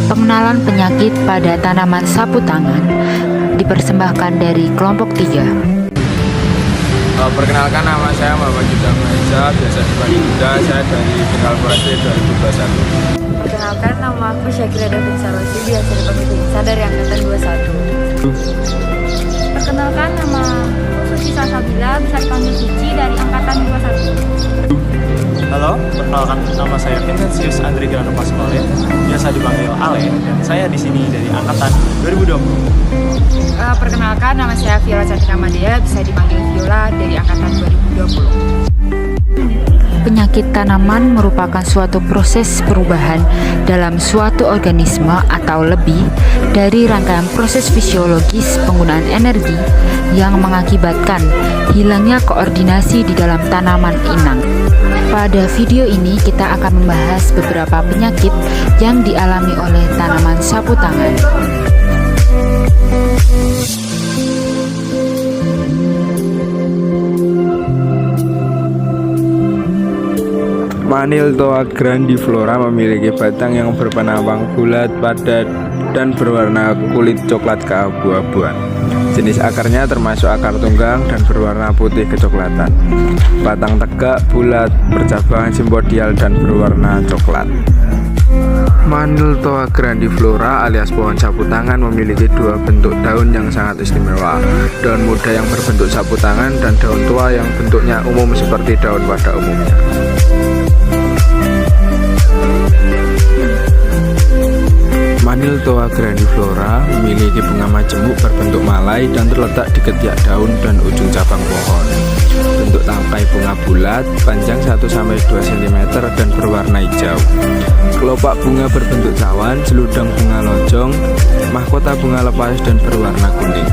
Pengenalan penyakit pada tanaman sapu tangan dipersembahkan dari kelompok 3. Perkenalkan, nama saya Muhammad Yuda Mahesa, biasa dipanggil Yuda, saya dari Bengkel Forestry 2021. Perkenalkan, nama aku Syakira David Sarosi, biasa dipanggil Insa dari Angkatan 21. Perkenalkan, nama aku Susi Salsabila, bisa dipanggil Cici dari Angkatan 21. Halo, perkenalkan, nama saya Vincentius Andri Grano Pasquale, biasa dipanggil Ale, dan saya di sini dari Angkatan 2020. Perkenalkan, nama saya Viola Cantika Madea, bisa dipanggil Viola dari Angkatan 2020. Penyakit tanaman merupakan suatu proses perubahan dalam suatu organisme atau lebih dari rangkaian proses fisiologis penggunaan energi yang mengakibatkan hilangnya koordinasi di dalam tanaman inang. Pada video ini kita akan membahas beberapa penyakit yang dialami oleh tanaman sapu tangan. Maniltoa grandiflora memiliki batang yang berpenambang bulat, padat, dan berwarna kulit coklat keabu-abuan. Jenis akarnya termasuk akar tunggang dan berwarna putih kecoklatan. Batang tegak, bulat, bercabang simpodial dan berwarna coklat. Maniltoa grandiflora alias pohon sapu tangan memiliki dua bentuk daun yang sangat istimewa. Daun muda yang berbentuk sapu tangan dan daun tua yang bentuknya umum seperti daun pada umumnya. Maniltoa grandiflora memiliki bunga majemuk berbentuk malai dan terletak di ketiak daun dan ujung cabang pohon. Bentuk tangkai bunga bulat, panjang 1-2 cm dan berwarna hijau. Kelopak bunga berbentuk cawan, seludang bunga lonjong, mahkota bunga lepas dan berwarna kuning.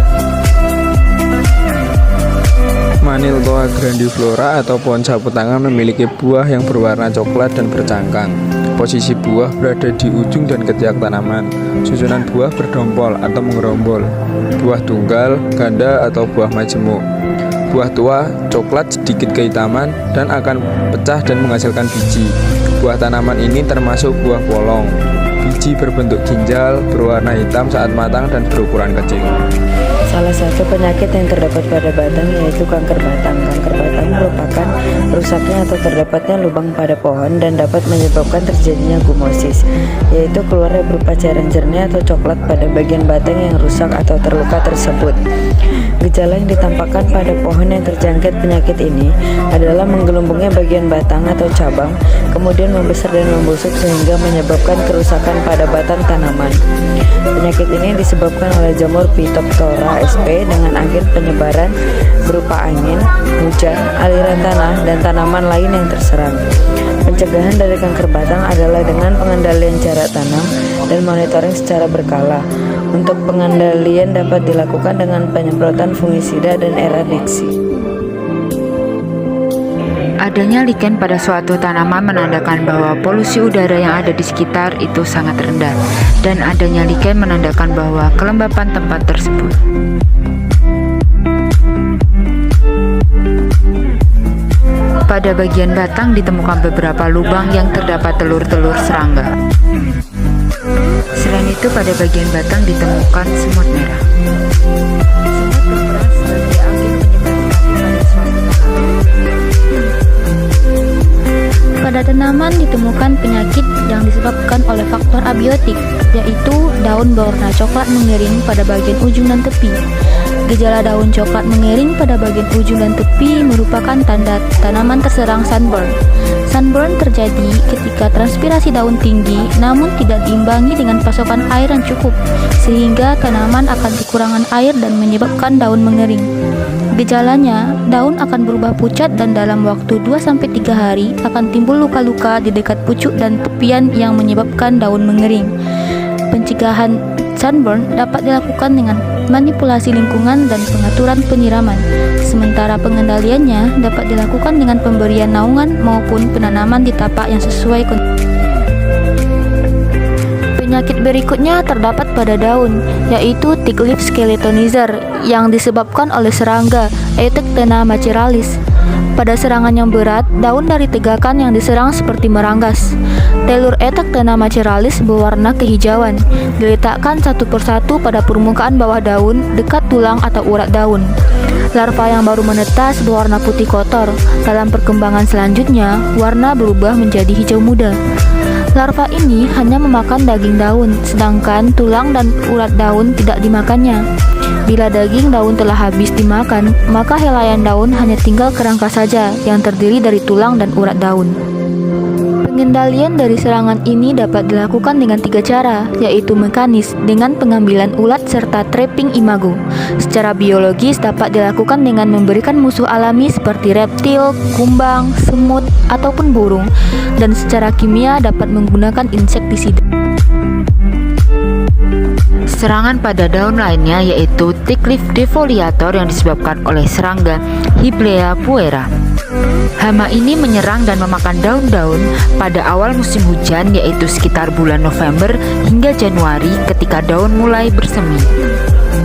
Maniltoa grandiflora atau pohon sapu tangan memiliki buah yang berwarna coklat dan bercangkang. Posisi buah berada di ujung dan ketiak tanaman. Susunan buah berdompol atau mengerombol. Buah tunggal, ganda atau buah majemuk. Buah tua, coklat sedikit kehitaman dan akan pecah dan menghasilkan biji. Buah tanaman ini termasuk buah polong. Biji berbentuk ginjal, berwarna hitam saat matang dan berukuran kecil. Salah satu penyakit yang terdapat pada batang yaitu kanker batang. Kanker batang merupakan rusaknya atau terdapatnya lubang pada pohon dan dapat menyebabkan terjadinya gumosis, yaitu keluarnya berupa cairan jernih atau coklat pada bagian batang yang rusak atau terluka tersebut. Gejala yang ditampakkan pada pohon yang terjangkit penyakit ini adalah menggelembungnya bagian batang atau cabang, kemudian membesar dan membusuk sehingga menyebabkan kerusakan pada batang tanaman. Penyakit ini disebabkan oleh jamur Phytophthora sp dengan agen penyebaran berupa angin, hujan, aliran tanah, dan tanaman lain yang terserang. Pencegahan dari kanker batang adalah dengan pengendalian jarak tanam dan monitoring secara berkala. Untuk pengendalian dapat dilakukan dengan penyemprotan fungisida dan eradiksi. Adanya lichen pada suatu tanaman menandakan bahwa polusi udara yang ada di sekitar itu sangat rendah, dan adanya lichen menandakan bahwa kelembapan tempat tersebut. Pada bagian batang ditemukan beberapa lubang yang terdapat telur-telur serangga. Selain itu, pada bagian batang ditemukan semut merah. Semut berperan sebagai agen penyebab mati pada suatu tanaman. Pada tanaman ditemukan penyakit yang disebabkan oleh faktor abiotik, yaitu daun berwarna coklat mengering pada bagian ujung dan tepi. Gejala daun coklat mengering pada bagian ujung dan tepi merupakan tanda tanaman terserang sunburn. Sunburn terjadi ketika transpirasi daun tinggi namun tidak diimbangi dengan pasokan air yang cukup, sehingga tanaman akan kekurangan air dan menyebabkan daun mengering. Gejalanya, daun akan berubah pucat dan dalam waktu 2-3 hari akan timbul luka-luka di dekat pucuk dan tepian yang menyebabkan daun mengering. Pencegahan sunburn dapat dilakukan dengan manipulasi lingkungan dan pengaturan penyiraman. Sementara pengendaliannya dapat dilakukan dengan pemberian naungan maupun penanaman di tapak yang sesuai kondisi. Penyakit berikutnya terdapat pada daun, yaitu tick leaf skeletonizer yang disebabkan oleh serangga Eutectena maceralis. Pada serangan yang berat, daun dari tegakan yang diserang seperti meranggas. Telur etak Thanama ceralis berwarna kehijauan, diletakkan satu persatu pada permukaan bawah daun dekat tulang atau urat daun. Larva yang baru menetas berwarna putih kotor. Dalam perkembangan selanjutnya, warna berubah menjadi hijau muda. Larva ini hanya memakan daging daun, sedangkan tulang dan urat daun tidak dimakannya. Bila daging daun telah habis dimakan, maka helaian daun hanya tinggal kerangka saja yang terdiri dari tulang dan urat daun. Pengendalian dari serangan ini dapat dilakukan dengan 3 cara, yaitu mekanis dengan pengambilan ulat serta trapping imago. Secara biologis dapat dilakukan dengan memberikan musuh alami seperti reptil, kumbang, semut, ataupun burung, dan secara kimia dapat menggunakan insektisida. Serangan pada daun lainnya yaitu tick leaf defoliator yang disebabkan oleh serangga Hiblea puera. Hama ini menyerang dan memakan daun-daun pada awal musim hujan, yaitu sekitar bulan November hingga Januari ketika daun mulai bersemi.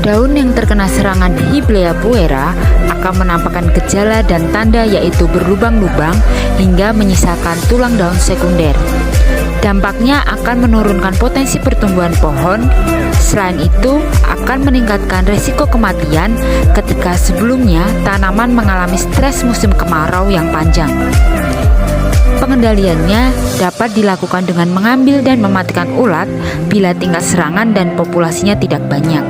Daun yang terkena serangan Hiblea puera akan menampakkan gejala dan tanda yaitu berlubang-lubang hingga menyisakan tulang daun sekunder. Dampaknya akan menurunkan potensi pertumbuhan pohon. Selain itu, akan meningkatkan resiko kematian ketika sebelumnya tanaman mengalami stres musim kemarau yang panjang. Pengendaliannya dapat dilakukan dengan mengambil dan mematikan ulat bila tingkat serangan dan populasinya tidak banyak.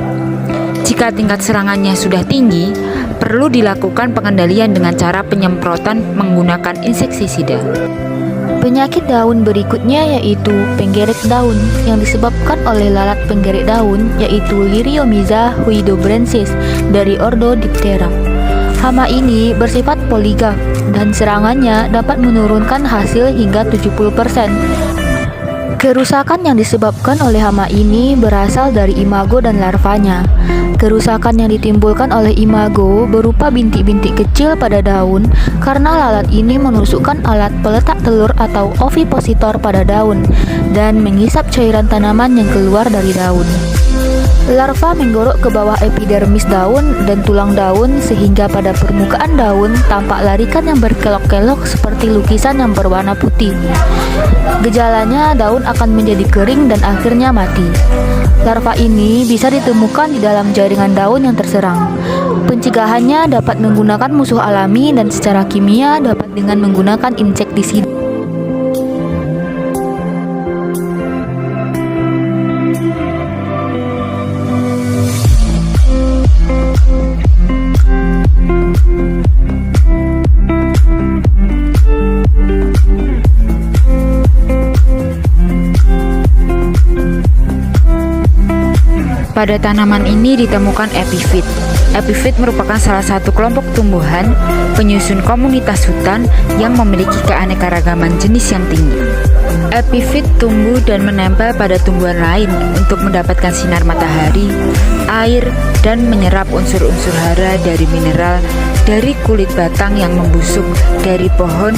Jika tingkat serangannya sudah tinggi, perlu dilakukan pengendalian dengan cara penyemprotan menggunakan insektisida. Penyakit daun berikutnya yaitu penggerek daun yang disebabkan oleh lalat penggerek daun yaitu Liriomiza huidobrensis dari ordo Diptera. Hama ini bersifat poligaf dan serangannya dapat menurunkan hasil hingga 70%. Kerusakan yang disebabkan oleh hama ini berasal dari imago dan larvanya. Kerusakan yang ditimbulkan oleh imago berupa bintik-bintik kecil pada daun karena lalat ini menusukkan alat peletak telur atau ovipositor pada daun dan menghisap cairan tanaman yang keluar dari daun. Larva menggorok ke bawah epidermis daun dan tulang daun sehingga pada permukaan daun tampak larikan yang berkelok-kelok seperti lukisan yang berwarna putih. Gejalanya daun akan menjadi kering dan akhirnya mati. Larva ini bisa ditemukan di dalam jaringan daun yang terserang. Pencegahannya dapat menggunakan musuh alami dan secara kimia dapat dengan menggunakan insektisida. Pada tanaman ini ditemukan epifit. Epifit merupakan salah satu kelompok tumbuhan penyusun komunitas hutan yang memiliki keanekaragaman jenis yang tinggi. Epifit tumbuh dan menempel pada tumbuhan lain untuk mendapatkan sinar matahari, air, dan menyerap unsur-unsur hara dari mineral dari kulit batang yang membusuk dari pohon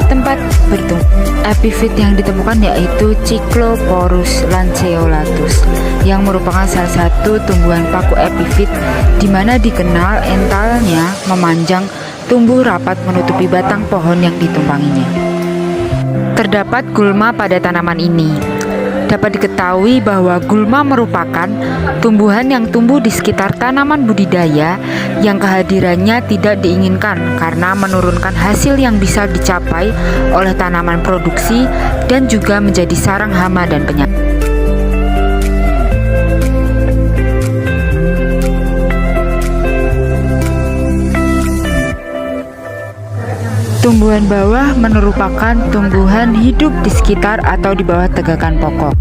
tempat bertumbuh. Epifit yang ditemukan yaitu Cycloporus lanceolatus yang merupakan salah satu tumbuhan paku epifit di mana dikenal entalnya memanjang, tumbuh rapat menutupi batang pohon yang ditumpanginya. Terdapat gulma pada tanaman ini. Dapat diketahui bahwa gulma merupakan tumbuhan yang tumbuh di sekitar tanaman budidaya yang kehadirannya tidak diinginkan karena menurunkan hasil yang bisa dicapai oleh tanaman produksi dan juga menjadi sarang hama dan penyakit. Tumbuhan bawah merupakan tumbuhan hidup di sekitar atau di bawah tegakan pokok.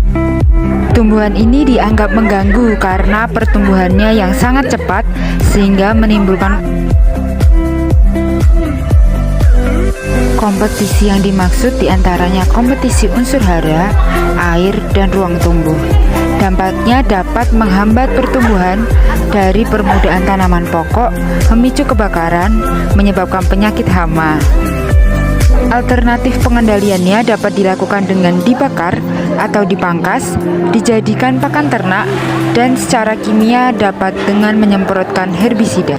Tumbuhan ini dianggap mengganggu karena pertumbuhannya yang sangat cepat sehingga menimbulkan kompetisi yang dimaksud diantaranya kompetisi unsur hara, air, dan ruang tumbuh. Dampaknya dapat menghambat pertumbuhan dari permukaan tanaman pokok, memicu kebakaran, menyebabkan penyakit hama. Alternatif pengendaliannya dapat dilakukan dengan dibakar atau dipangkas, dijadikan pakan ternak, dan secara kimia dapat dengan menyemprotkan herbisida.